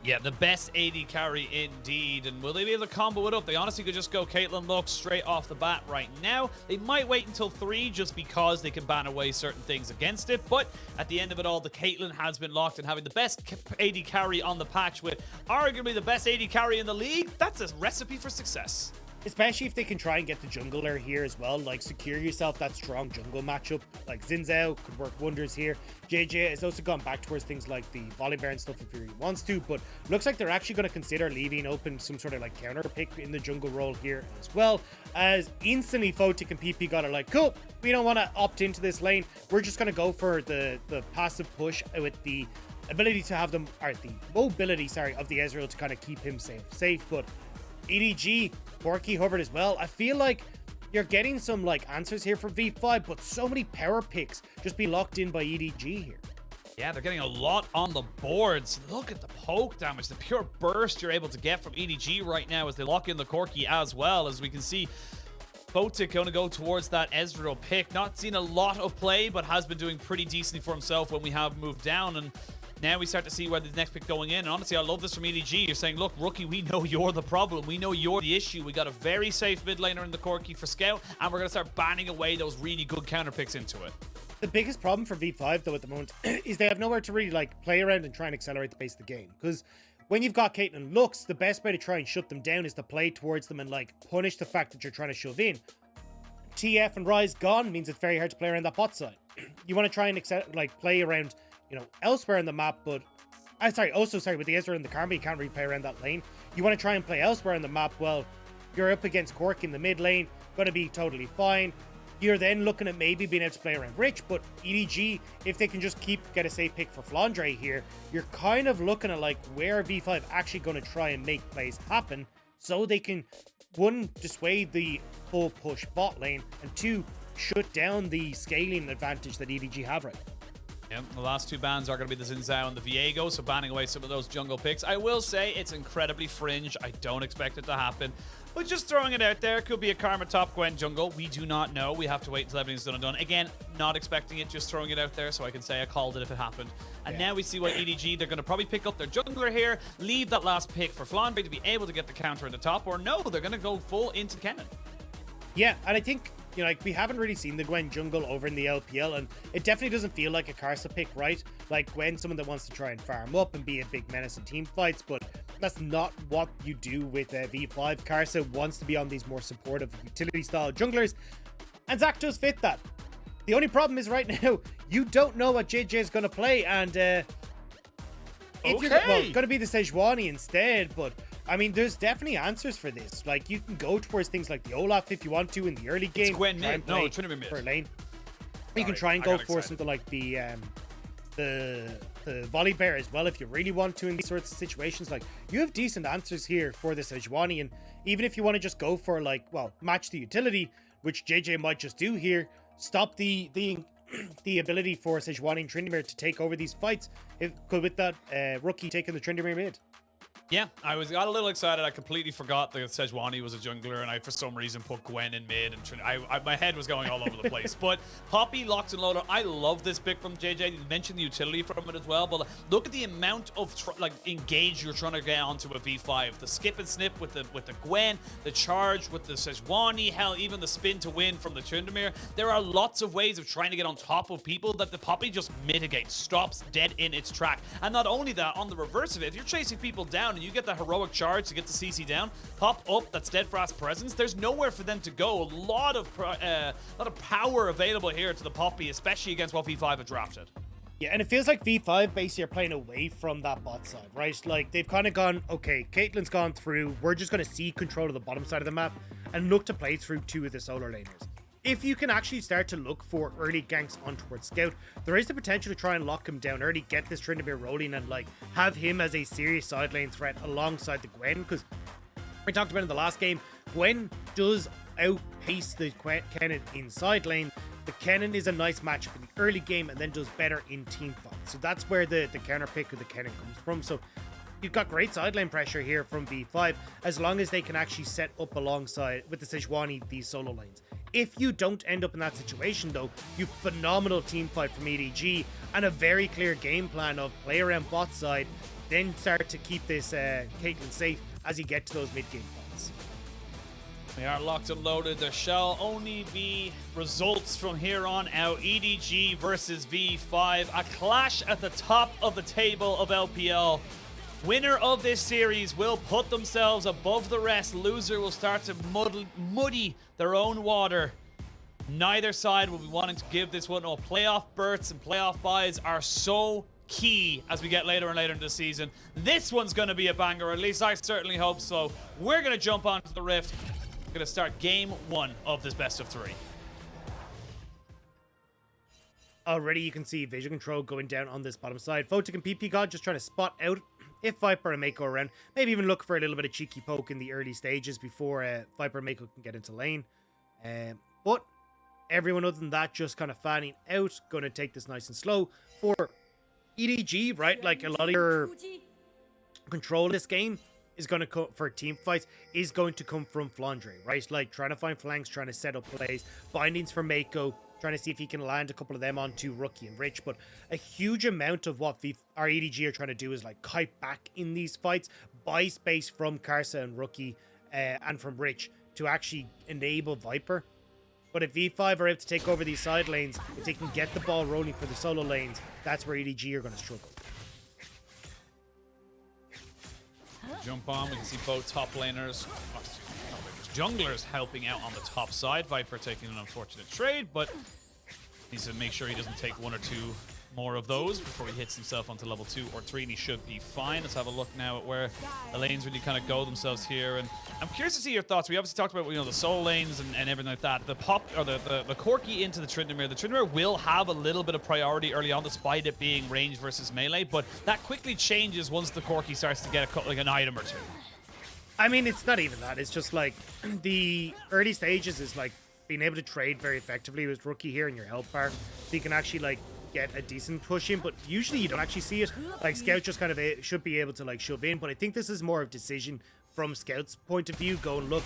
Yeah, the best AD carry indeed. And will they be able to combo it up? They honestly could just go Caitlyn Lux straight off the bat right now. They might wait until 3 just because they can ban away certain things against it. But at the end of it all, the Caitlyn has been locked and having the best AD carry on the patch with arguably the best AD carry in the league. That's a recipe for success. Especially if they can try and get the jungler here as well, like secure yourself that strong jungle matchup. Like Xin Zhao could work wonders here. Jiejie has also gone back towards things like the Volibear and stuff if he really wants to, but looks like they're actually going to consider leaving open some sort of like counter pick in the jungle role here as well, as instantly Photic and ppgod are like, cool, we don't want to opt into this lane. We're just going to go for the passive push with the ability to have them, or the mobility, sorry, of the Ezreal to kind of keep him safe. But EDG, Corki, Hubbard as well. I feel like you're getting some like answers here for V5, but so many power picks just be locked in by EDG here. Yeah, they're getting a lot on the boards. Look at the poke damage, the pure burst you're able to get from EDG right now as they lock in the Corki as well. As we can see, Photic going to go towards that Ezreal pick. Not seen a lot of play, but has been doing pretty decently for himself when we have moved down. And now we start to see where the next pick going in. And honestly, I love this from EDG. You're saying, look, rookie, we know you're the problem. We know you're the issue. We got a very safe mid laner in the Corki for Scout, and we're going to start banning away those really good counter picks into it. The biggest problem for V5, though, at the moment, is they have nowhere to really like play around and try and accelerate the pace of the game. Because when you've got Caitlyn Lux, the best way to try and shut them down is to play towards them and like punish the fact that you're trying to shove in. TF and Ryze gone means it's very hard to play around that bot side. You want to try and like play around, you know, elsewhere in the map, but with the Ezreal and the Karma, you can't really play around that lane. You want to try and play elsewhere in the map. Well, you're up against Corki in the mid lane, going to be totally fine. You're then looking at maybe being able to play around Rich, but EDG, if they can just get a safe pick for Flandre here, you're kind of looking at like where V5 actually going to try and make plays happen so they can, one, dissuade the full push bot lane, and two, shut down the scaling advantage that EDG have right now. Yep, the last 2 bans are going to be the Xin Zhao and the Viego, so banning away some of those jungle picks. I will say it's incredibly fringe. I don't expect it to happen. But just throwing it out there, could be a Karma top Gwen jungle. We do not know. We have to wait until everything's done and done. Again, not expecting it, just throwing it out there so I can say I called it if it happened. And now we see what EDG, they're going to probably pick up their jungler here, leave that last pick for Flandre to be able to get the counter at the top, or no, they're going to go full into Kennen. Yeah, and I think, you know, like we haven't really seen the Gwen jungle over in the LPL, and it definitely doesn't feel like a Karsa pick, right? Like Gwen, someone that wants to try and farm up and be a big menace in team fights, but that's not what you do with V5. Karsa wants to be on these more supportive utility style junglers, and Zach does fit that. The only problem is right now, you don't know what Jiejie is going to play, and if you're going to be the Sejuani instead, but I mean, there's definitely answers for this. Like, you can go towards things like the Olaf if you want to in the early game. It's Gwen mid. No, Tryndamere mid. For a lane. You can try and go for something like the Volibear as well if you really want to in these sorts of situations. Like, you have decent answers here for the Sejuani, and even if you want to just go for, like, well, match the utility, which Jiejie might just do here, stop the ability for Sejuani and Tryndamere to take over these fights with that rookie taking the Tryndamere mid. Yeah, I got a little excited. I completely forgot that Sejuani was a jungler, and I, for some reason, put Gwen in mid, and my head was going all over the place. But Poppy, Locks, and Loader, I love this pick from Jiejie. You mentioned the utility from it as well, but look at the amount of engage you're trying to get onto a V5. The skip and snip with the Gwen, the charge with the Sejuani, hell, even the spin to win from the Tryndamere. There are lots of ways of trying to get on top of people that the Poppy just mitigates, stops dead in its track. And not only that, on the reverse of it, if you're chasing people down and you get that heroic charge to get the CC down, pop up that steadfast presence, there's nowhere for them to go. A lot of power available here to the Poppy, especially against what V5 have drafted. Yeah, and it feels like V5 basically are playing away from that bot side, right? Like, they've kind of gone, okay, Caitlyn's gone through, we're just going to see control of the bottom side of the map and look to play through 2 of the solar laners. If you can actually start to look for early ganks on towards Scout, there is the potential to try and lock him down early, get this Tryndamere rolling, and like have him as a serious side lane threat alongside the Gwen, because we talked about in the last game, Gwen does outpace the Kennen in side lane. The Kennen is a nice matchup in the early game and then does better in team fights. So that's where the counter pick of the Kennen comes from. So you've got great side lane pressure here from V5, as long as they can actually set up alongside with the Sejuani these solo lanes. If you don't end up in that situation, though, you've phenomenal team fight from EDG and a very clear game plan of play around bot side, then start to keep this Caitlyn safe as you get to those mid-game fights. We are locked and loaded. There shall only be results from here on out. EDG versus V5. A clash at the top of the table of LPL. Winner of this series will put themselves above the rest. Loser will start to muddy their own water. Neither side will be wanting to give this one. Oh, playoff berths and playoff buys are so key as we get later and later in the season. This one's going to be a banger, at least I certainly hope so. We're going to jump onto the Rift. We're going to start game 1 of this best of 3. Already you can see vision control going down on this bottom side. Photic and ppgod just trying to spot out if Viper and Meiko are around. Maybe even look for a little bit of cheeky poke in the early stages before Viper and Meiko can get into lane. But everyone other than that just kind of fanning out. Going to take this nice and slow for EDG, right? Like a lot of your control in this game is going to come for team fights is going to come from Flandre, right? Like trying to find flanks, trying to set up plays, bindings for Meiko, trying to see if he can land a couple of them onto Rookie and Rich. But a huge amount of what our EDG are trying to do is like kite back in these fights, buy space from Karsa and Rookie and from Rich to actually enable Viper. But if V5 are able to take over these side lanes, if they can get the ball rolling for the solo lanes, that's where EDG are going to struggle. Jump on, we can see both top laners, junglers helping out on the top side. Viper taking an unfortunate trade, but needs to make sure he doesn't take 1 or 2 more of those before he hits himself onto level 2 or 3, and he should be fine. Let's have a look now at where the lanes really kind of go themselves here, and I'm curious to see your thoughts. We obviously talked about, you know, the solo lanes and everything like that. The Corki into the Tryndamere. The Tryndamere will have a little bit of priority early on, despite it being range versus melee, but that quickly changes once the Corki starts to get like an item or 2. I mean, it's not even that. It's just like the early stages is like being able to trade very effectively with Rookie here in your health bar, so you can actually like get a decent push in, but usually you don't actually see it. Like Scout just kind of should be able to like shove in, but I think this is more of a decision from Scout's point of view. Go and look.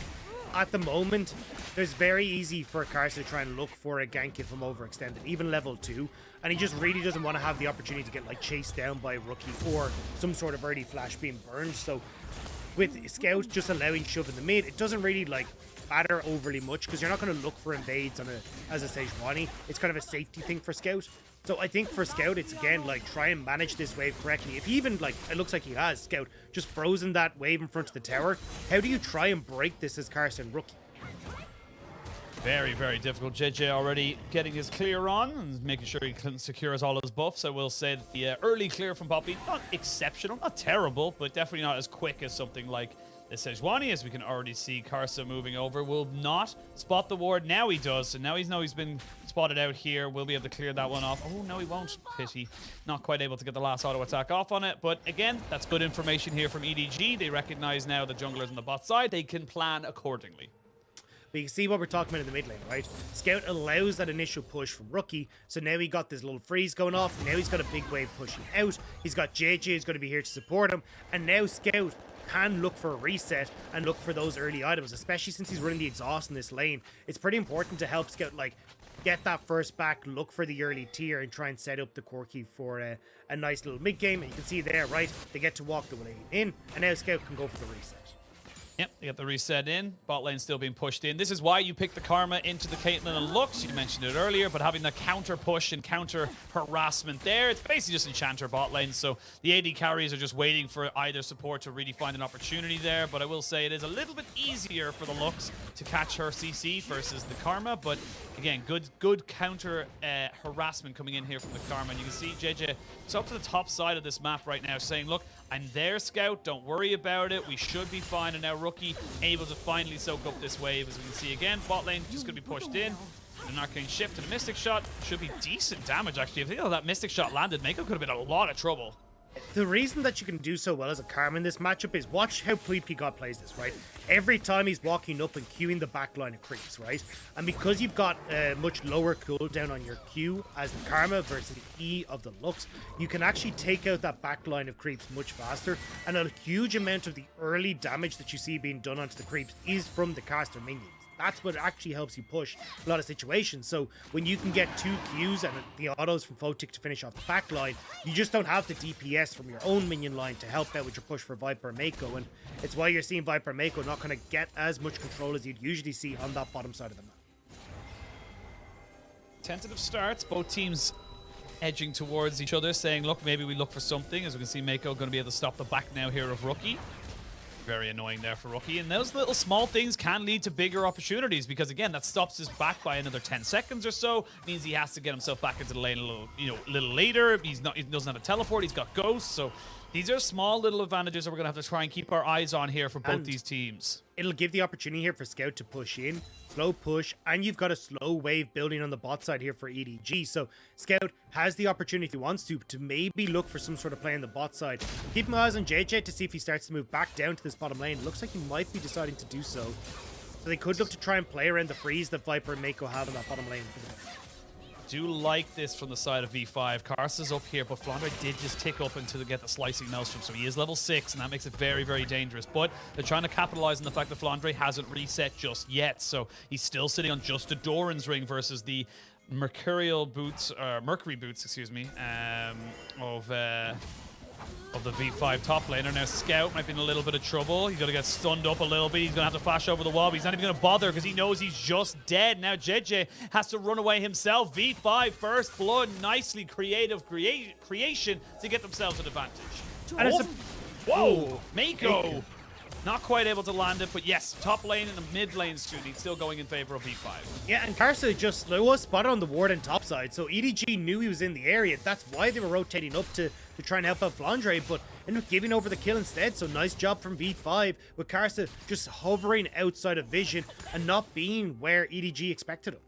At the moment, there's very easy for Karsa to try and look for a gank if I'm overextended, even level 2, and he just really doesn't want to have the opportunity to get like chased down by a Rookie or some sort of early flash being burned. So with Scout just allowing shove in the mid, it doesn't really like matter overly much because you're not going to look for invades on as a Sejuani. It's kind of a safety thing for Scout. So I think for Scout, it's again like try and manage this wave correctly. If he even like, it looks like he has Scout just frozen that wave in front of the tower. How do you try and break this as Karsa and Rookie? Very, very difficult. Jiejie already getting his clear on and making sure he secures all his buffs. I will say that the early clear from Poppy, not exceptional, not terrible, but definitely not as quick as something like the Sejuani, as we can already see. Karsa moving over, will not spot the ward. Now he does, so now he's been spotted out here. Will be able to clear that one off. Oh, no, he won't. Pity. Not quite able to get the last auto attack off on it, but again, that's good information here from EDG. They recognize now the junglers on the bot side. They can plan accordingly. But you can see what we're talking about in the mid lane, right? Scout allows that initial push from Rookie, so now he got this little freeze going off. Now he's got a big wave pushing out. He's got Jiejie who's going to be here to support him, and now Scout can look for a reset and look for those early items, especially since he's running the exhaust in this lane. It's pretty important to help Scout like get that first back, look for the early tier, and try and set up the Corki for a nice little mid game. And you can see there, right, they get to walk the lane in, and now Scout can go for the reset. Yep, they got the reset in. Bot lane still being pushed in. This is why you pick the Karma into the Caitlyn and Lux. You mentioned it earlier, but having the counter push and counter harassment there, it's basically just Enchanter bot lane. So the AD carries are just waiting for either support to really find an opportunity there. But I will say it is a little bit easier for the Lux to catch her CC versus the Karma. But again, good counter harassment coming in here from the Karma. And you can see Jiejie, it's up to the top side of this map right now, saying, look, I'm there, Scout. Don't worry about it. We should be fine. And now Rookie able to finally soak up this wave. As we can see again, bot lane just going to be pushed in. An arcane shift and a mystic shot. Should be decent damage, actually. If that mystic shot landed, Meiko could have been in a lot of trouble. The reason that you can do so well as a Karma in this matchup is watch how ppgod plays this, right? Every time he's walking up and queuing the backline of creeps, right? And because you've got a much lower cooldown on your Q as the Karma versus the E of the Lux, you can actually take out that backline of creeps much faster. And a huge amount of the early damage that you see being done onto the creeps is from the caster minions. that's what actually helps you push a lot of situations. So when you can get 2 Qs and the autos from Photic to finish off the back line, you just don't have the DPS from your own minion line to help out with your push for Viper and Meiko, and it's why you're seeing Viper and Meiko not going to get as much control as you'd usually see on that bottom side of the map. Tentative starts, both teams edging towards each other, saying, look, maybe we look for something. As we can see, Meiko going to be able to stop the back now here of Rookie. Very annoying there for Rookie. And those little small things can lead to bigger opportunities because, again, that stops his back by another 10 seconds or so. Means he has to get himself back into the lane a little later. He doesn't have a teleport. He's got ghosts. So these are small little advantages that we're going to have to try and keep our eyes on here for both these teams. It'll give the opportunity here for Scout to push in, slow push, and you've got a slow wave building on the bot side here for EDG. So Scout has the opportunity, if he wants to maybe look for some sort of play on the bot side. Keep my eyes on Jiejie to see if he starts to move back down to this bottom lane. Looks like he might be deciding to do so. So they could look to try and play around the freeze that Viper and Meiko have in that bottom lane for the moment. Do like this from the side of V5. Karsa's up here, but Flandre did just tick up into get the slicing maelstrom, so he is level 6, and that makes it very, very dangerous. But they're trying to capitalize on the fact that Flandre hasn't reset just yet, so he's still sitting on just a Doran's ring versus the Mercury boots, excuse me, of the V5 top laner. Now Scout might be in a little bit of trouble. He's going to get stunned up a little bit. He's going to have to flash over the wall, but he's not even going to bother because he knows he's just dead. Now Jiejie has to run away himself. V5 first blood. Nicely creative creation to get themselves an advantage. And Whoa! Meiko! Not quite able to land it, but yes, top lane and the mid lane shooting still going in favor of V5. Yeah, and Karsa just was spotted on the ward and top side, so EDG knew he was in the area. That's why they were rotating up to try and help out Flandre, but ended up giving over the kill instead. So nice job from V5 with Karsa just hovering outside of vision and not being where EDG expected him.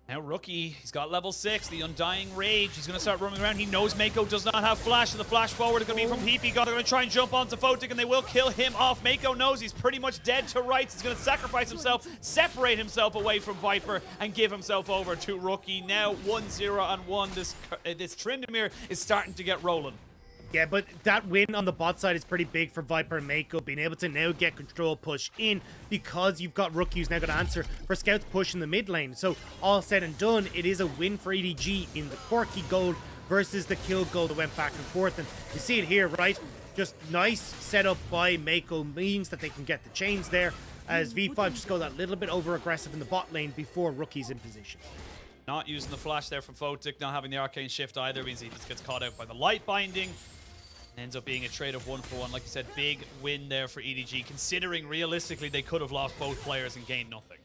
Now Rookie, he's got level 6, the Undying Rage. He's going to start roaming around. He knows Meiko does not have flash, so the flash forward is going to be from ppgod. They're going to try and jump onto Photic, and they will kill him off. Meiko knows he's pretty much dead to rights. He's going to sacrifice himself, separate himself away from Viper, and give himself over to Rookie. Now 1-0-1. This Tryndamere is starting to get rolling. Yeah, but that win on the bot side is pretty big for Viper and Meiko, being able to now get control push in because you've got Rookie who's now going to answer for Scout's push in the mid lane. So all said and done, it is a win for EDG in the Corki gold versus the kill gold that went back and forth. And you see it here, right? Just nice setup by Meiko means that they can get the chains there as V5 just go that little bit over aggressive in the bot lane before Rookie's in position. Not using the flash there from Photic, not having the arcane shift either means he just gets caught out by the light binding. Ends up being a trade of 1-for-1. Like you said, big win there for EDG, considering realistically they could have lost both players and gained nothing.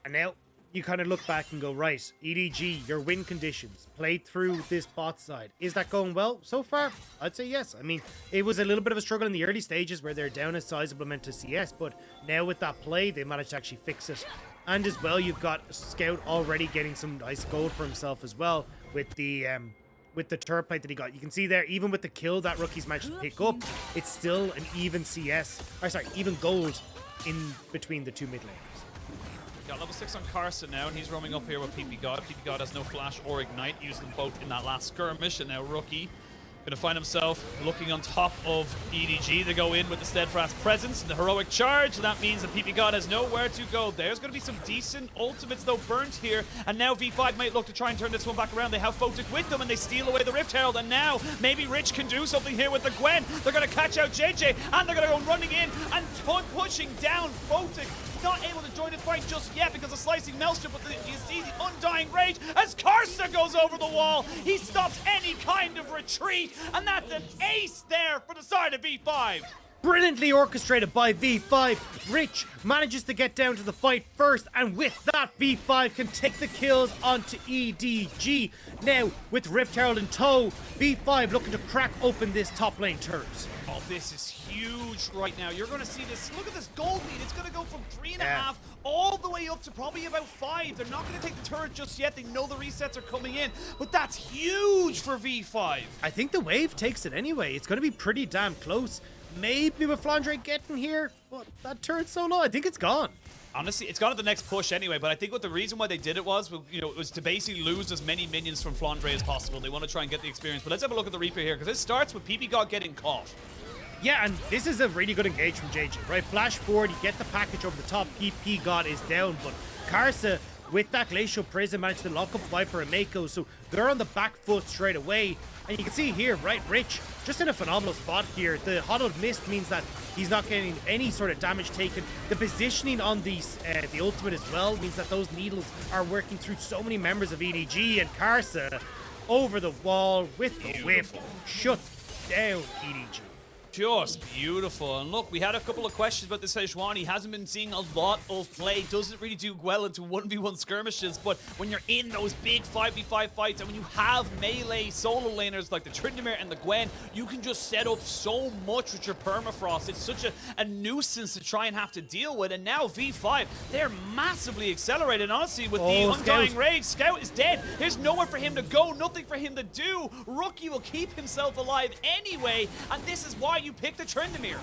And now you kind of look back and go, right, EDG, your win conditions, played through this bot side. Is that going well so far? I'd say yes. I mean, it was a little bit of a struggle in the early stages where they're down a sizable amount of CS, but now with that play, they managed to actually fix it. And as well, you've got Scout already getting some nice gold for himself as well with the turret plate that he got. You can see there, even with the kill that Rookie's managed to pick up, it's still an even even gold in between the two mid laners. Got level 6 on Karsa now, and he's roaming up here with ppgod. ppgod has no flash or ignite, used them both in that last skirmish, and now Rookie going to find himself looking on top of EDG. They go in with the steadfast presence and the heroic charge. That means that ppgod has nowhere to go. There's going to be some decent ultimates though burnt here, and now V5 might look to try and turn this one back around. They have Photic with them and they steal away the Rift Herald, and now maybe Rich can do something here with the Gwen. They're going to catch out Jiejie and they're going to go running in and pushing down Photic. Not able to join the fight just yet because of slicing maelstrom, but you see the Undying Rage as Karsa goes over the wall. He stops any kind of retreat, and that's an ace there for the side of V5. Brilliantly orchestrated by V5. Rich manages to get down to the fight first, and with that, V5 can take the kills onto EDG. Now, with Rift Herald in tow, V5 looking to crack open this top lane turret. Oh, this is huge right now. You're going to see this. Look at this gold lead. It's going to go from 3.5 all the way up to probably about 5. They're not going to take the turret just yet. They know the resets are coming in, but that's huge for V5. I think the wave takes it anyway. It's going to be pretty damn close. Maybe with Flandre getting here, but that turret's so low, I think it's gone. Honestly, it's gone at the next push anyway, but I think what the reason why they did it was, it was to basically lose as many minions from Flandre as possible. They want to try and get the experience, but let's have a look at the replay here, because it starts with ppgod getting caught. Yeah, and this is a really good engage from Jiejie, right? Flash forward, you get the package over the top, ppgod is down, but Karsa, with that Glacial Prison, managed to lock up Viper and Meiko, so they're on the back foot straight away. And you can see here, right, Rich, just in a phenomenal spot here. The Huddled Mist means that he's not getting any sort of damage taken. The positioning on the ultimate as well means that those needles are working through so many members of EDG, and Karsa over the wall with the whip shuts down EDG. Just beautiful. And look, we had a couple of questions about the Sejuani. He hasn't been seeing a lot of play. Doesn't really do well into 1v1 skirmishes. But when you're in those big 5v5 fights and when you have melee solo laners like the Tryndamere and the Gwen, you can just set up so much with your permafrost. It's such a nuisance to try and have to deal with. And now V5, they're massively accelerated. Honestly, with the Undying Rage, Scout is dead. There's nowhere for him to go, nothing for him to do. Rookie will keep himself alive anyway. And this is why you pick the Tryndamere.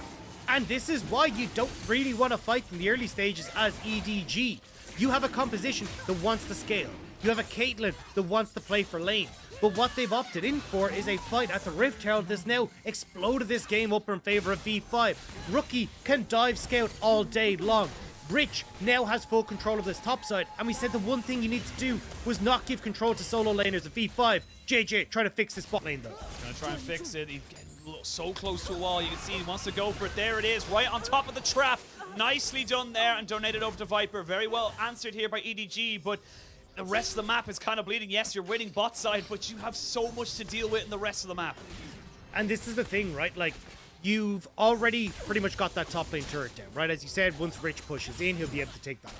And this is why you don't really want to fight in the early stages as EDG. You have a composition that wants to scale. You have a Caitlyn that wants to play for lane. But what they've opted in for is a fight at the Rift Herald that's now exploded this game up in favor of V5. Rookie can dive scout all day long. Rich now has full control of this top side, and we said the one thing you need to do was not give control to solo laners of V5. Jiejie trying to fix this bot lane though. Gonna try and fix it. He's getting so close to a wall. You can see he wants to go for it. There it is, right on top of the trap. Nicely done there and donated over to Viper. Very well answered here by EDG, but the rest of the map is kind of bleeding. Yes, you're winning bot side, but you have so much to deal with in the rest of the map. And this is the thing, right? Like, you've already pretty much got that top lane turret down, right? As you said, once Rich pushes in, he'll be able to take that.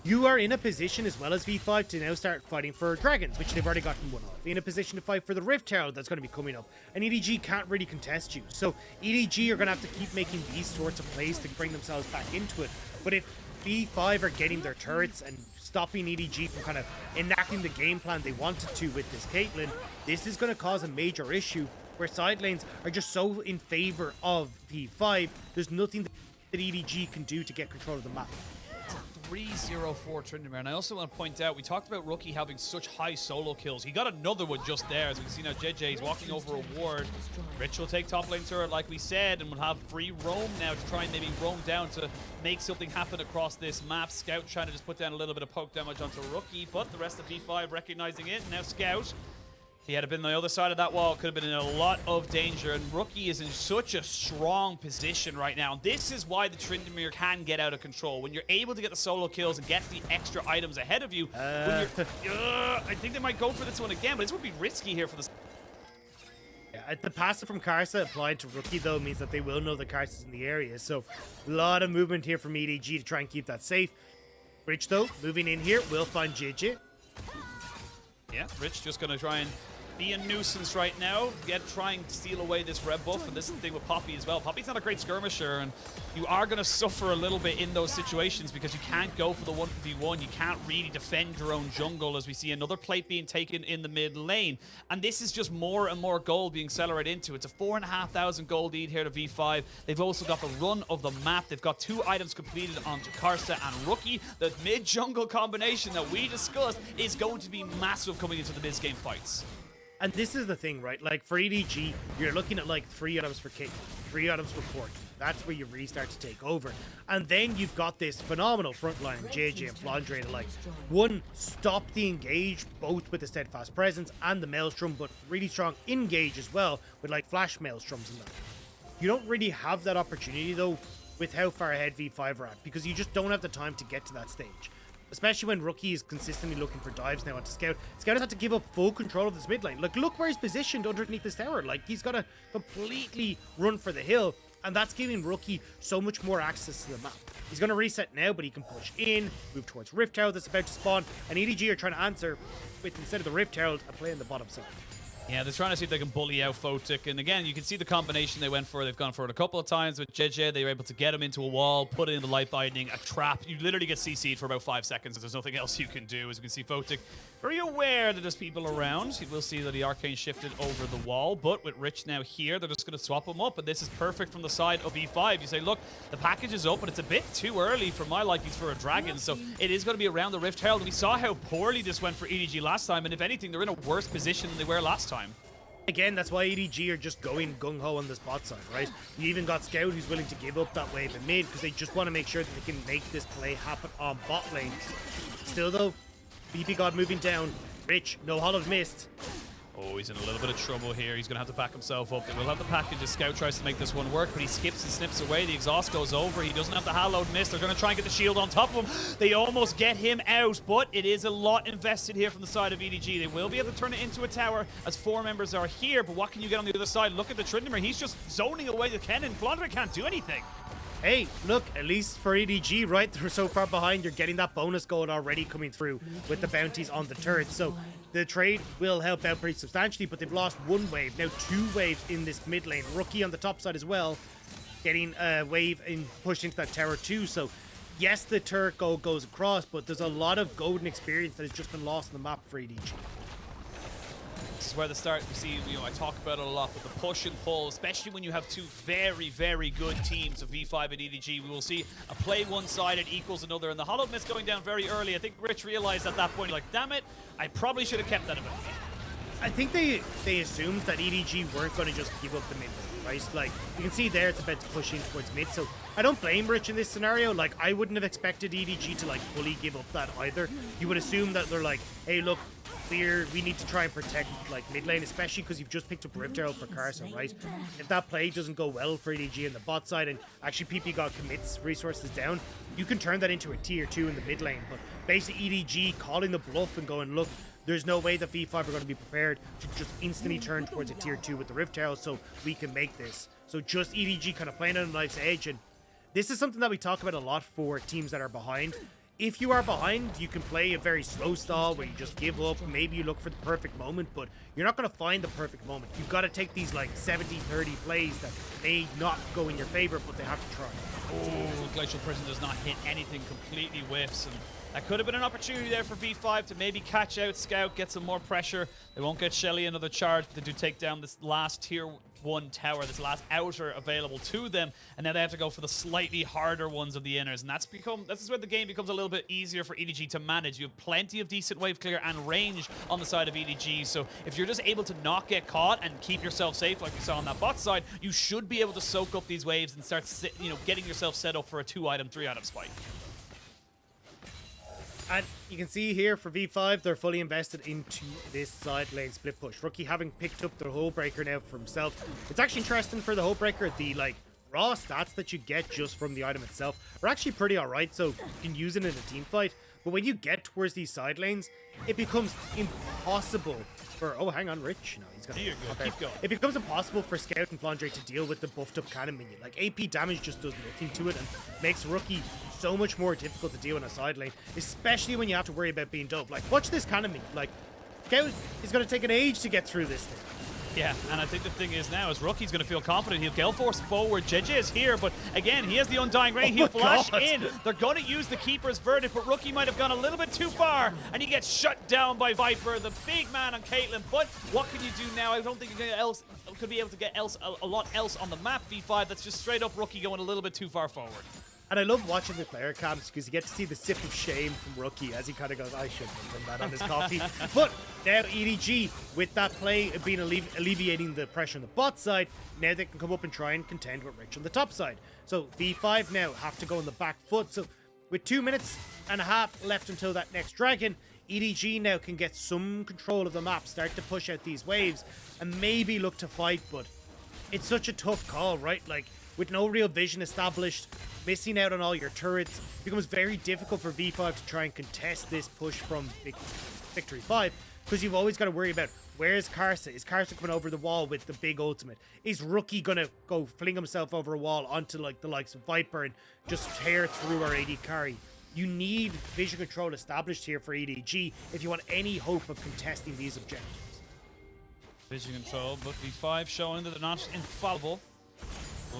You are in a position, as well as V5, to now start fighting for dragons, which they've already gotten one of. In a position to fight for the Rift Herald that's going to be coming up. And EDG can't really contest you. So EDG are going to have to keep making these sorts of plays to bring themselves back into it. But if V5 are getting their turrets and stopping EDG from kind of enacting the game plan they wanted to with this Caitlyn, this is going to cause a major issue where side lanes are just so in favor of V5, there's nothing that EDG can do to get control of the map. 3-0-4 Tryndamere. And I also want to point out, we talked about Rookie having such high solo kills. He got another one just there. As we can see now, Jiejie is walking over a ward. Rich will take top lane turret like we said, and will have free roam now to try and maybe roam down to make something happen across this map. Scout trying to just put down a little bit of poke damage onto Rookie, but the rest of V5 recognizing it. Now Scout, he had been on the other side of that wall, could have been in a lot of danger, and Rookie is in such a strong position right now. This is why the Tryndamere can get out of control. When you're able to get the solo kills and get the extra items ahead of you, I think they might go for this one again, but this would be risky here for the... Yeah, the passive from Karsa applied to Rookie, though, means that they will know that Karsa's in the area, so a lot of movement here from EDG to try and keep that safe. Rich, though, moving in here, will find Jiejie. Yeah, Rich just going to try and be a nuisance right now. Try and steal away this red buff, and this is the thing with Poppy as well. Poppy's not a great skirmisher, and you are going to suffer a little bit in those situations because you can't go for the 1v1. You can't really defend your own jungle, as we see another plate being taken in the mid lane. And this is just more and more gold being accelerated into. It's a 4,500 gold lead here to V5. They've also got the run of the map. They've got 2 items completed onto Karsa and Rookie. The mid-jungle combination that we discussed is going to be massive coming into the mid-game fights. And this is the thing, right? Like, for EDG, you're looking at, like, 3 items for Caitlyn, 3 items for Corki. That's where you really start to take over. And then you've got this phenomenal front line, Jiejie and Flandre, to, like, one, stop the engage, both with the Steadfast Presence and the Maelstrom, but really strong engage as well, with, like, flash Maelstroms and that. You don't really have that opportunity, though, with how far ahead V5 are at, because you just don't have the time to get to that stage. Especially when Rookie is consistently looking for dives now onto Scout. Scout has had to give up full control of this mid lane. Like, look where he's positioned underneath this tower. Like, he's got to completely run for the hill, and that's giving Rookie so much more access to the map. He's going to reset now, but he can push in, move towards Rift Herald that's about to spawn, and EDG are trying to answer with, instead of the Rift Herald, a play on the bottom side. Yeah, they're trying to see if they can bully out Photic. And again, you can see the combination they went for. They've gone for it a couple of times with Jiejie. They were able to get him into a wall, put it in the light binding, a trap. You literally get CC'd for about 5 seconds. There's nothing else you can do. As you can see, Photic very aware that there's people around. You will see that the arcane shifted over the wall. But with Rich now here, they're just going to swap him up. And this is perfect from the side of E5. You say, look, the package is up, but it's a bit too early for my likings for a dragon. So it is going to be around the Rift Herald. We saw how poorly this went for EDG last time. And if anything, they're in a worse position than they were last time. Again, that's why EDG are just going gung-ho on this bot side, right? You even got Scout who's willing to give up that wave in mid because they just want to make sure that they can make this play happen on bot lane. Still though, ppgod moving down. Rich, no Hollowed Mist. Oh, he's in a little bit of trouble here. He's going to have to back himself up. They will have the package as Scout tries to make this one work, but he skips and snips away. The exhaust goes over. He doesn't have the Hallowed Mist. They're going to try and get the shield on top of him. They almost get him out, but it is a lot invested here from the side of EDG. They will be able to turn it into a tower as 4 members are here, but what can you get on the other side? Look at the Tryndamere. He's just zoning away the Kennen. Flandre can't do anything. Hey, look, at least for EDG, right? They're so far behind, you're getting that bonus gold already coming through with the bounties on the turrets. So the trade will help out pretty substantially, but they've lost 1 wave. Now 2 waves in this mid lane. Rookie on the top side as well, getting a wave in pushed into that tower too. So yes, the turret gold goes across, but there's a lot of golden experience that has just been lost on the map for EDG. This is where the start, you see, I talk about it a lot, but the push and pull, especially when you have 2 very, very good teams of V5 and EDG, we will see a play one-sided equals another, and the Hollowed Mist going down very early. I think Rich realized at that point, like, damn it, I probably should have kept that a bit. I think they assumed that EDG weren't going to just give up the mid lane, right? Like, you can see there it's about to push in towards mid, so I don't blame Rich in this scenario. Like, I wouldn't have expected EDG to, like, fully give up that either. You would assume that they're like, hey, look, we need to try and protect, like, mid lane, especially because you've just picked up Rift Herald for Karsa, right? If that play doesn't go well for EDG in the bot side and actually ppgod commits resources down, you can turn that into a tier 2 in the mid lane. But basically EDG calling the bluff and going, look, there's no way that V5 are going to be prepared to just instantly turn towards a tier 2 with the Rift Herald, so we can make this. So just EDG kind of playing on a knife's edge, and this is something that we talk about a lot for teams that are behind. If you are behind, you can play a very slow style where you just give up, maybe you look for the perfect moment, but you're not going to find the perfect moment. You've got to take these like 70-30 plays that may not go in your favor, but they have to try. Oh, Glacial Prison does not hit anything, completely whiffs, and that could have been an opportunity there for V5 to maybe catch out Scout, get some more pressure. They won't get Shelly another charge, but they do take down this last tier 1 tower, this last outer available to them, and now they have to go for the slightly harder ones of the inners, and this is where the game becomes a little bit easier for EDG to manage. You have plenty of decent wave clear and range on the side of EDG, so if you're just able to not get caught and keep yourself safe like we saw on that bot side, you should be able to soak up these waves and start getting yourself set up for a 2-item, 3-item spike. And you can see here for V5, they're fully invested into this side lane split push. Rookie having picked up the Hull Breaker now for himself. It's actually interesting for the Hull Breaker, the like raw stats that you get just from the item itself are actually pretty alright, so you can use it in a team fight. But when you get towards these side lanes, it becomes impossible for... Oh, hang on, Rich. No, he's gonna... Keep going. It becomes impossible for Scout and Flandre to deal with the buffed up cannon minion. Like, AP damage just does nothing to it and makes Rookie so much more difficult to deal in a side lane, especially when you have to worry about being dope. Like, watch this cannon minion. Like, Scout is going to take an age to get through this thing. Yeah, and I think the thing is now is Rookie's going to feel confident. He'll gale force forward. Jiejie is here, but again, he has the Undying Ray. He'll flash in. They're going to use the Keeper's Verdict, but Rookie might have gone a little bit too far, and he gets shut down by Viper, the big man on Caitlyn. But what can you do now? I don't think you could be able to get a lot else on the map, V5. That's just straight up Rookie going a little bit too far forward. And I love watching the player cams because you get to see the sip of shame from Rookie as he kind of goes, I shouldn't have done that on his coffee. But now EDG, with that play being alleviating the pressure on the bot side, now they can come up and try and contend with Rich on the top side. So V5 now have to go on the back foot. So with 2 minutes and a half left until that next dragon, EDG now can get some control of the map, start to push out these waves, and maybe look to fight. But it's such a tough call, right? Like, with no real vision established, missing out on all your turrets, it becomes very difficult for V5 to try and contest this push from Victory 5, because you've always got to worry about, where's Karsa? Is Karsa coming over the wall with the big ultimate? Is Rookie going to go fling himself over a wall onto like the likes of Viper and just tear through our AD carry? You need vision control established here for EDG if you want any hope of contesting these objectives. Vision control, but V5 showing that they're not infallible.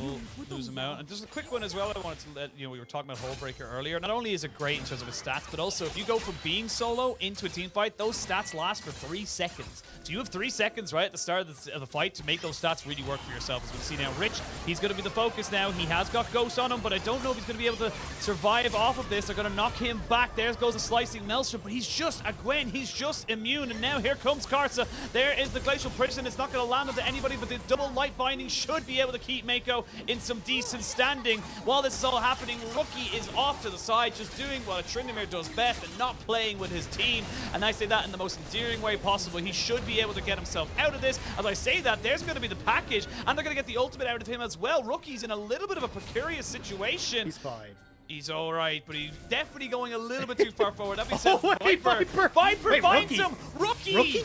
We'll lose him out. And just a quick one as well, I wanted to let you know, we were talking about Hullbreaker earlier. Not only is it great in terms of its stats, but also if you go from being solo into a team fight, those stats last for 3 seconds. So you have 3 seconds right at the start of the fight to make those stats really work for yourself. As we see now, Rich, he's going to be the focus now. He has got Ghost on him, but I don't know if he's going to be able to survive off of this. They're going to knock him back. There goes a slicing Maelstrom, but he's just a Gwen. He's just immune. And now here comes Karsa. There is the Glacial Prison. It's not going to land onto anybody, but the double light binding should be able to keep Meiko in some decent standing. While this is all happening, Rookie is off to the side, just doing what a Tryndamere does best and not playing with his team. And I say that in the most endearing way possible. He should be able to get himself out of this. As I say that, there's going to be the package, and they're going to get the ultimate out of him as well. Rookie's in a little bit of a precarious situation. He's fine. He's all right, but he's definitely going a little bit too far forward. That being said, wait, Viper Viper finds Rookie. him. Rookie!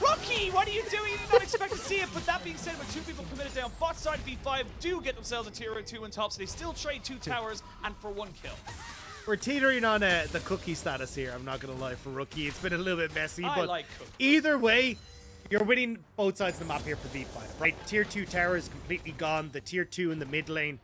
Rookie, what are you doing? You did not expect to see it, but that being said, with 2 people committed down, bot side V5 do get themselves a tier 2 in top, so they still trade 2 towers and for 1 kill. We're teetering on the cookie status here, I'm not going to lie, for Rookie. It's been a little bit messy, I but like cookie. Either way, you're winning both sides of the map here for V5, right? Tier 2 tower is completely gone. The tier 2 in the mid lane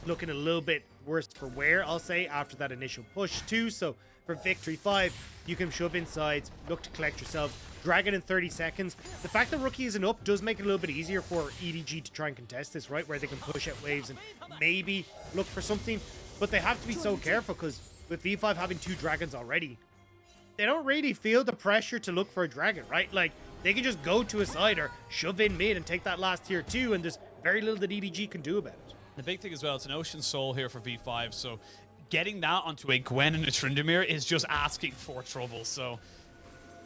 looking a little bit worse for wear, I'll say, after that initial push too. So for victory 5, you can shove inside, look to collect yourself. Dragon in 30 seconds. The fact that Rookie isn't up does make it a little bit easier for EDG to try and contest this, right? Where they can push out waves and maybe look for something. But they have to be so careful because with V5 having 2 dragons already, they don't really feel the pressure to look for a dragon, right? Like, they can just go to a side or shove in mid and take that last tier 2, and there's very little that EDG can do about it. The big thing as well, it's an Ocean Soul here for V5, so getting that onto a Gwen and a Tryndamere is just asking for trouble, so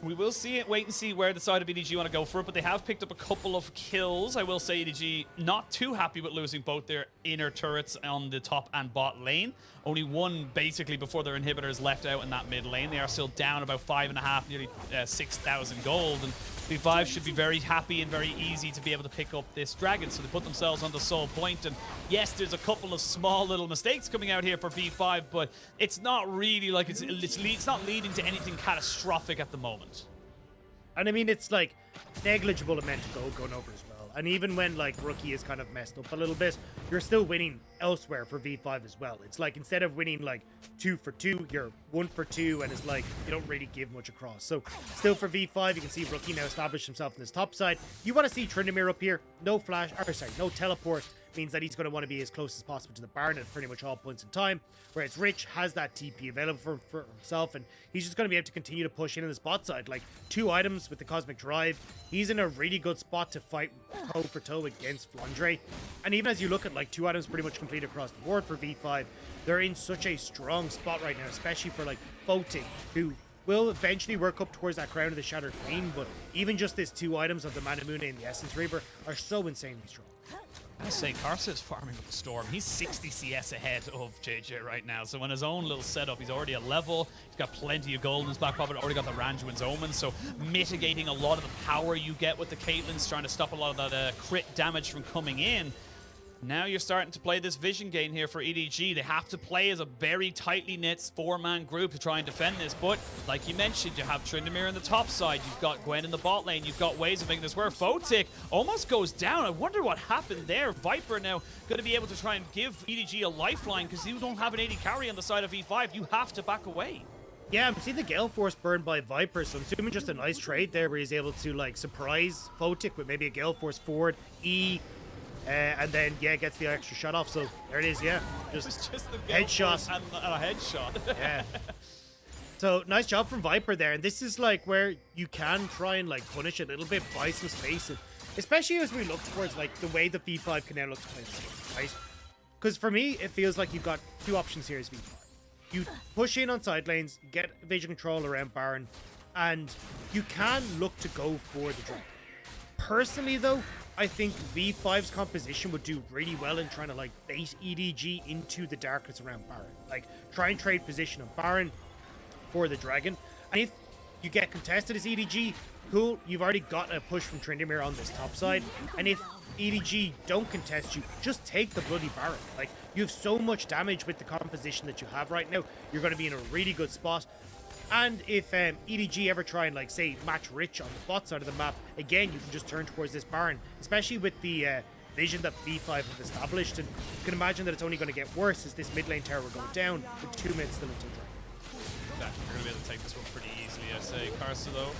we will see it, wait and see where the side of EDG want to go for it, but they have picked up a couple of kills. I will say EDG not too happy with losing both their inner turrets on the top and bot lane. Only one basically before their inhibitors left out in that mid lane. They are still down about 5.5, nearly 6,000 gold, and V5 should be very happy and very easy to be able to pick up this dragon, so they put themselves on the sole point. And yes, there's a couple of small little mistakes coming out here for V5, but it's not really like it's not leading to anything catastrophic at the moment. And I mean, it's like negligible amount of gold going over as well. And even when like Rookie is kind of messed up a little bit, you're still winning elsewhere for V5 as well. It's like instead of winning like 2 for 2, you're 1 for 2, and it's like you don't really give much across. So still for V5, you can see Rookie now establish himself on this top side. You want to see Tryndamere up here, no flash, or sorry, no teleport. Means that he's going to want to be as close as possible to the Baron at pretty much all points in time, whereas Rich has that TP available for himself, and he's just going to be able to continue to push in this bot side. Like 2 items with the Cosmic Drive, he's in a really good spot to fight toe for toe against Flandre. And even as you look at like 2 items pretty much complete across the board for V5, they're in such a strong spot right now, especially for like Photic, who will eventually work up towards that crown of the Shattered Queen, but even just these 2 items of the Manamune and the Essence Reaver are so insanely strong. I say Karsa is farming with the Storm. He's 60 CS ahead of Jiejie right now. So in his own little setup, he's already a level. He's got plenty of gold in his back pocket. Already got the Randuin's Omen. So mitigating a lot of the power you get with the Caitlyn's, trying to stop a lot of that crit damage from coming in. Now you're starting to play this vision game here for EDG. They have to play as a very tightly knit 4-man group to try and defend this. But like you mentioned, you have Tryndamere on the top side. You've got Gwen in the bot lane. You've got ways of making this work. Photic almost goes down. I wonder what happened there. Viper now going to be able to try and give EDG a lifeline because you don't have an AD carry on the side of E5. You have to back away. Yeah, I'm seeing the Gale Force burned by Viper, so I'm assuming just a nice trade there where he's able to like surprise Photic with maybe a Gale Force forward, and then, yeah, gets the extra shot off. So there it is, yeah. Just the headshot. And a headshot. Yeah. So nice job from Viper there. And this is like where you can try and like punish a little bit, buy some space. And especially as we look towards like the way the V5 can now look to play this game, right? Because for me, it feels like you've got 2 options here as V5. You push in on side lanes, get vision control around Baron, and you can look to go for the dragon. Personally though, I think V5's composition would do really well in trying to like bait EDG into the darkness around Baron. Like try and trade position on Baron for the dragon. And if you get contested as EDG, cool, you've already got a push from Tryndamere on this top side. And if EDG don't contest you, just take the bloody Baron. Like you have so much damage with the composition that you have right now. You're going to be in a really good spot. And if EDG ever try and, like, say, match Rich on the bot side of the map, again, you can just turn towards this Baron, especially with the vision that V5 have established, and you can imagine that it's only going to get worse as this mid lane tower will go down with 2 minutes still until dragon. Exactly, we're going to be able to take this one pretty easily, I say. Karsa, though,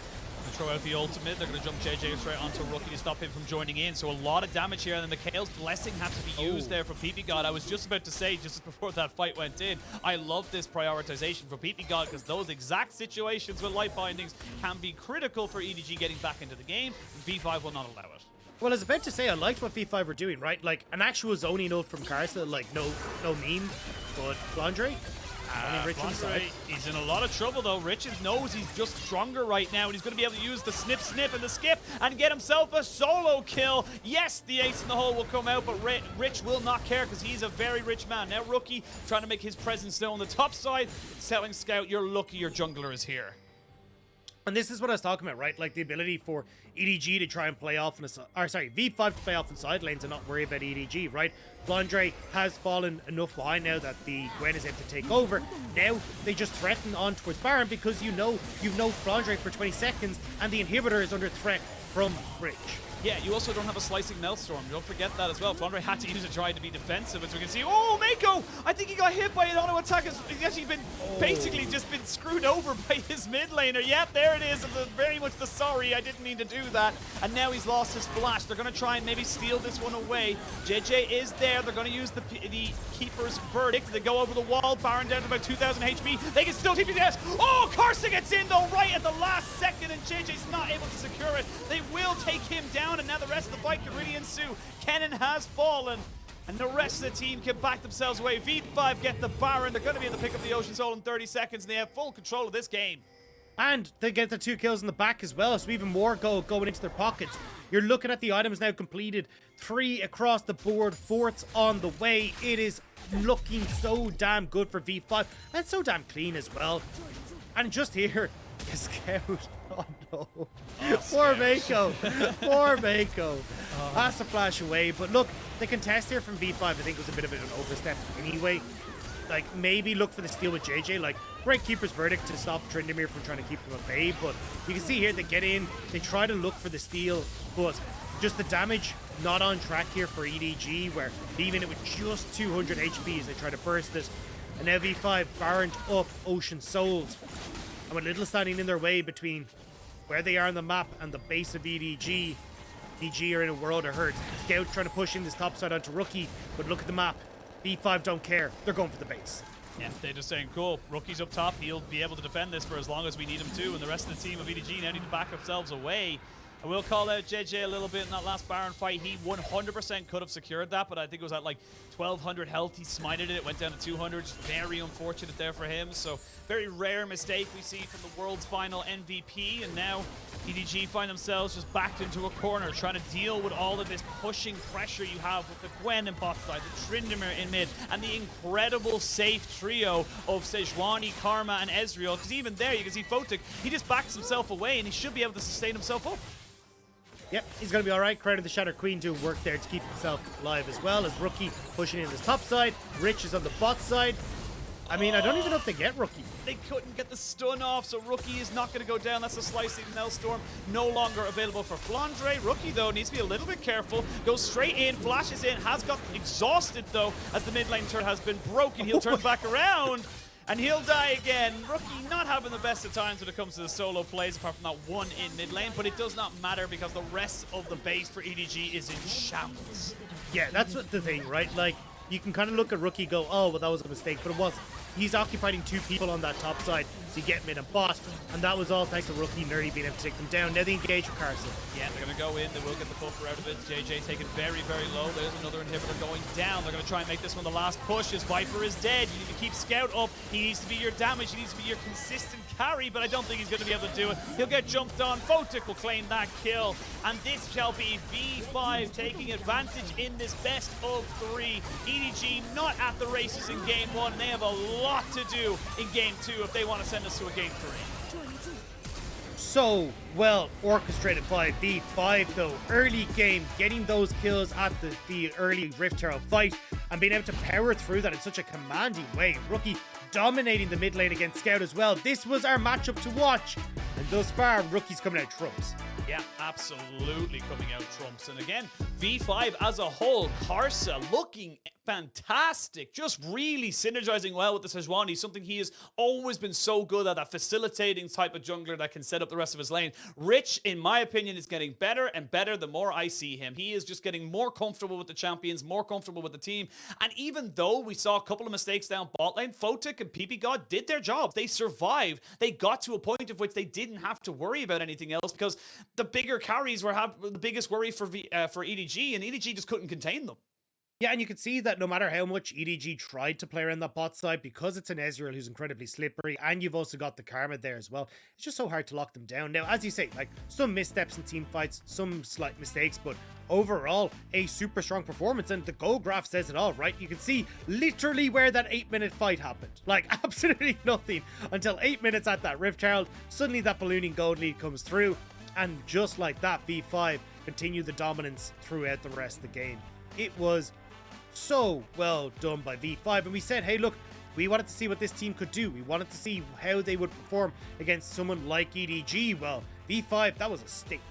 going to throw out the ultimate. They're going to jump Jiejie straight onto Rookie to stop him from joining in. So a lot of damage here, and then Mikhail's blessing had to be used there for ppgod. I was just about to say, just before that fight went in, I love this prioritization for ppgod because those exact situations with light bindings can be critical for EDG getting back into the game. V5 will not allow it. Well, I was about to say, I liked what V5 were doing, right? Like, an actual zoning ult from Karsa, like, no meme, but Flandre? Flandre, he's in a lot of trouble though. Rich knows he's just stronger right now, and he's going to be able to use the snip and the skip and get himself a solo kill. Yes, the ace in the hole will come out, but Rich will not care because he's a very rich man. Now Rookie trying to make his presence known on the top side, selling Scout. You're lucky your jungler is here. And this is what I was talking about, right? Like the ability for EDG to try and play off V5 to play off in side lanes and not worry about EDG, right? Flandre has fallen enough behind now that the Gwen is able to take over. Now they just threaten on towards Baron because you know Flandre for 20 seconds and the inhibitor is under threat from Bridge. Yeah, you also don't have a slicing Maelstrom. Don't forget that as well. Flandre had to use it trying to be defensive, as we can see. Oh, Meiko! I think he got hit by an auto attack. He's actually been basically just been screwed over by his mid laner. Yeah, there it is. Very much the sorry. I didn't mean to do that. And now he's lost his flash. They're going to try and maybe steal this one away. Jiejie is there. They're going to use the Keeper's Verdict. They go over the wall. Baron down to about 2,000 HP. They can still TPS. Oh, Karsa gets in though right at the last second, and Jiejie's not able to secure it. They will take him down, and now the rest of the fight can really ensue. Kennen has fallen, and the rest of the team can back themselves away. V5 get the Baron. They're going to be able to pick up the Ocean Soul in 30 seconds, and they have full control of this game. And they get the 2 kills in the back as well, so even more going into their pockets. You're looking at the items now completed. 3 across the board, 4ths on the way. It is looking so damn good for V5, and so damn clean as well. And just here, Scout. Oh no. Poor Meiko. Poor Meiko. Has to flash away. But look, the contest here from V5 I think was a bit of an overstep anyway. Like, maybe look for the steal with Jiejie. Like, great Keeper's Verdict to stop Tryndamere from trying to keep them at bay. But you can see here, they get in, they try to look for the steal, but just the damage not on track here for EDG, where leaving it with just 200 HP as they try to burst it. And now V5 Baron up Ocean Souls. And with little standing in their way between where they are on the map and the base of EDG, EDG are in a world of hurt. Scout trying to push in this top side onto Rookie, but look at the map. V5 don't care. They're going for the base. Yeah, they're just saying, cool, Rookie's up top. He'll be able to defend this for as long as we need him to, and the rest of the team of EDG now need to back themselves away. I will call out Jiejie a little bit in that last Baron fight. He 100% could have secured that, but I think it was at like 1,200 health. He smited it. It went down to 200. Just very unfortunate there for him. So very rare mistake we see from the world's final MVP. And now EDG find themselves just backed into a corner, trying to deal with all of this pushing pressure you have with the Gwen in bot side, the Tryndamere in mid, and the incredible safe trio of Sejuani, Karma, and Ezreal. Because even there, you can see Photic, he just backs himself away, and he should be able to sustain himself up. Yep, he's going to be all right. Credit the Shattered Queen doing work there to keep himself alive as well, as Rookie pushing in this top side. Rich is on the bot side. I mean, I don't even know if they get Rookie. They couldn't get the stun off, so Rookie is not going to go down. That's a slicing Maelstrom. No longer available for Flandre. Rookie, though, needs to be a little bit careful. Goes straight in, flashes in, has got exhausted, though, as the mid lane turret has been broken. He'll turn back around, and he'll die again. Rookie not having the best of times when it comes to the solo plays, apart from that one in mid lane, but it does not matter because the rest of the base for EDG is in shambles. Yeah, that's what the thing, right? Like, you can kind of look at Rookie, go, oh, well, that was a mistake, but it wasn't. He's occupying 2 people on that top side, so you get mid and bot, and that was all thanks to Rookie nearly being able to take them down. Now they engage with Karsa. Yeah, they're going to go in. They will get the buffer out of it. Jiejie taken very, very low. There's another inhibitor going down. They're going to try and make this one the last push. His Viper is dead. You need to keep Scout up. He needs to be your damage. He needs to be your consistent carry, but I don't think he's going to be able to do it. He'll get jumped on. Photic will claim that kill, and this shall be V5 taking advantage in this best of 3. EDG not at the races in game 1. They have a lot to do in game 2 if they want to send us to a game 3. So well orchestrated by V5 though. Early game, getting those kills at the early Rift Herald fight and being able to power through that in such a commanding way. Rookie dominating the mid lane against Scout as well. This was our matchup to watch, and thus far, Rookie's coming out trumps. Yeah, absolutely coming out trumps. And again, V5 as a whole, Karsa looking fantastic, just really synergizing well with the Sejuani, something he has always been so good at, that facilitating type of jungler that can set up the rest of his lane. Rich, in my opinion, is getting better and better the more I see him. He is just getting more comfortable with the champions, more comfortable with the team. And even though we saw a couple of mistakes down bot lane, Photic and ppgod did their jobs. They survived. They got to a point of which they didn't have to worry about anything else, because the bigger carries were the biggest worry for EDG, and EDG just couldn't contain them. Yeah, and you can see that no matter how much EDG tried to play around that bot side, because it's an Ezreal who's incredibly slippery, and you've also got the Karma there as well, it's just so hard to lock them down. Now, as you say, like, some missteps in team fights, some slight mistakes, but overall, a super strong performance, and the goal graph says it all, right? You can see literally where that 8-minute fight happened. Like, absolutely nothing until 8 minutes at that Rift Herald. Suddenly that ballooning gold lead comes through, and just like that, V5 continue the dominance throughout the rest of the game. It was so well done by V5, and we said, hey, look, we wanted to see what this team could do. We wanted to see how they would perform against someone like EDG. Well, V5, that was a stink.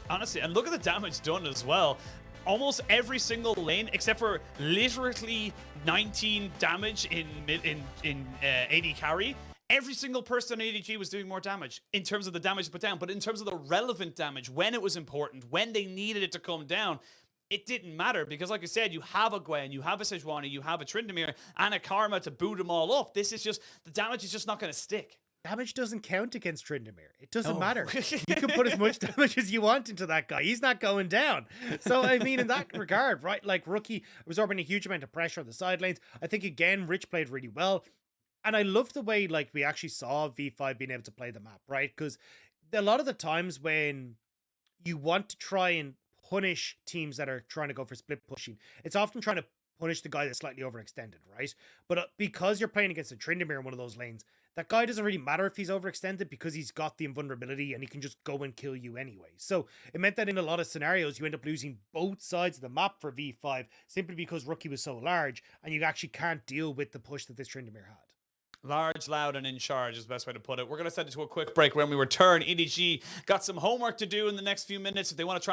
Honestly, and look at the damage done as well. Almost every single lane, except for literally 19 damage in AD carry, every single person on ADG was doing more damage in terms of the damage put down. But in terms of the relevant damage, when it was important, when they needed it to come down, it didn't matter, because like I said, you have a Gwen, you have a Sejuani, you have a Tryndamere, and a Karma to boot them all up. This is just, the damage is just not going to stick. Damage doesn't count against Tryndamere. It doesn't matter. You can put as much damage as you want into that guy. He's not going down. So, I mean, in that regard, right, like, Rookie absorbing a huge amount of pressure on the side lanes. I think, again, Rich played really well. And I love the way, like, we actually saw V5 being able to play the map, right? Because a lot of the times when you want to try and punish teams that are trying to go for split pushing, it's often trying to punish the guy that's slightly overextended, right? But because you're playing against a Tryndamere in one of those lanes, that guy doesn't really matter if he's overextended, because he's got the invulnerability and he can just go and kill you anyway. So it meant that in a lot of scenarios, you end up losing both sides of the map for V5 simply because Rookie was so large, and you actually can't deal with the push that this Tryndamere had. Large, loud, and in charge is the best way to put it. We're going to send it to a quick break. When we return, EDG got some homework to do in the next few minutes if they want to try